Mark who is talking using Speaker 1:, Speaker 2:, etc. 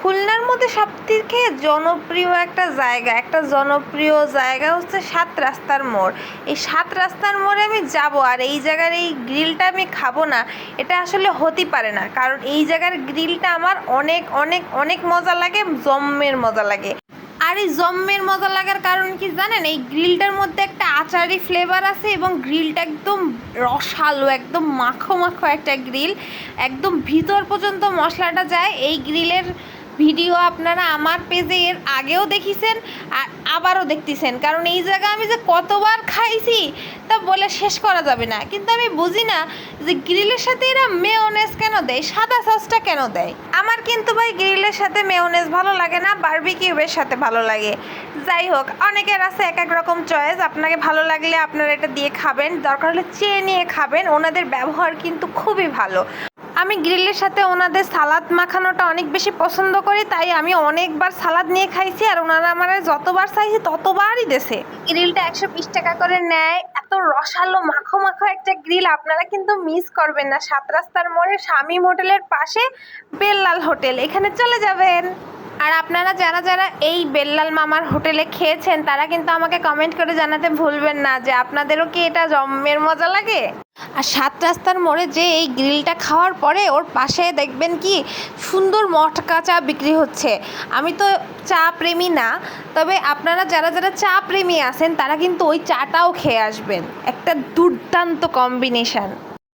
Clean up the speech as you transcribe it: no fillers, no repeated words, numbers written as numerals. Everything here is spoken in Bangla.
Speaker 1: খুলনার মধ্যে সবথেকে জনপ্রিয় একটা জনপ্রিয় জায়গা হচ্ছে সাত রাস্তার মোড়। এই সাত রাস্তার মোড়ে আমি যাব, আর এই জায়গার এই গ্রিলটা আমি খাবো না, এটা আসলে হতেই পারে না। কারণ এই জায়গার গ্রিলটা আমার অনেক অনেক অনেক মজা লাগে, জম্মের মজা লাগে। আর এই জম্মের মজা লাগার কারণ কি জানেন? এই গ্রিলটার মধ্যে একটা আচারি ফ্লেভার আছে এবং গ্রিলটা একদম রসালো, একদম মাখো মাখো একটা গ্রিল, একদম ভিতর পর্যন্ত মশলাটা যায়। এই গ্রিলের ভিডিও আপনারা আমার পেজে এর আগেও দেখিছেন আর আবারও দেখতেছেন, কারণ এই জায়গা আমি যে কতবার খাইছি তা বলে শেষ করা যাবে না। কিন্তু আমি বুঝি না যে গ্রিলের সাথে এরা মেয়োনেজ কেন দেয়, সাদা সসটা কেন দেয়। আমার কিন্তু ভাই গ্রিলের সাথে মেয়োনেজ ভালো লাগে না, বারবিকিউবের সাথে ভালো লাগে। যাই হোক, অনেকের আছে এক এক রকম চয়েস, আপনাকে ভালো লাগলে আপনারা এটা দিয়ে খাবেন, দরকার হলে চেয়ে নিয়ে খাবেন। ওনাদের ব্যবহার কিন্তু খুবই ভালো। আমি গ্রিলের সাথে ওনাদের সালাদ মাখানোটা অনেক বেশি পছন্দ করি, তাই আমি অনেকবার সালাদ নিয়ে খাইছি, আর ওনারা আমার যতবার চাইছি ততবারই দেছে। গ্রিলটা 120 টাকা করে নেয়। এত রসালো মাখো মাখো একটা গ্রিল আপনারা কিন্তু মিস করবেন না। সাত রাস্তার মোড়ে শামীম হোটেলের পাশে বেল্লাল হোটেল, এখানে চলে যাবেন। আর আপনারা যারা যারা এই বেল্লাল মামার হোটেলে খেয়েছেন তারা কিন্তু আমাকে কমেন্ট করে জানাতে ভুলবেন না যে আপনাদেরও কি এটা জম্মের মজা লাগে। আর সাত রাস্তার মোড়ে যে এই গ্রিলটা খাওয়ার পরে ওর পাশে দেখবেন কি সুন্দর মটকা চা বিক্রি হচ্ছে। আমি তো চা প্রেমী না, তবে আপনারা যারা যারা চা প্রেমী আছেন তারা কিন্তু ওই চাটাও খেয়ে আসবেন, একটা দুর্দান্ত কম্বিনেশন।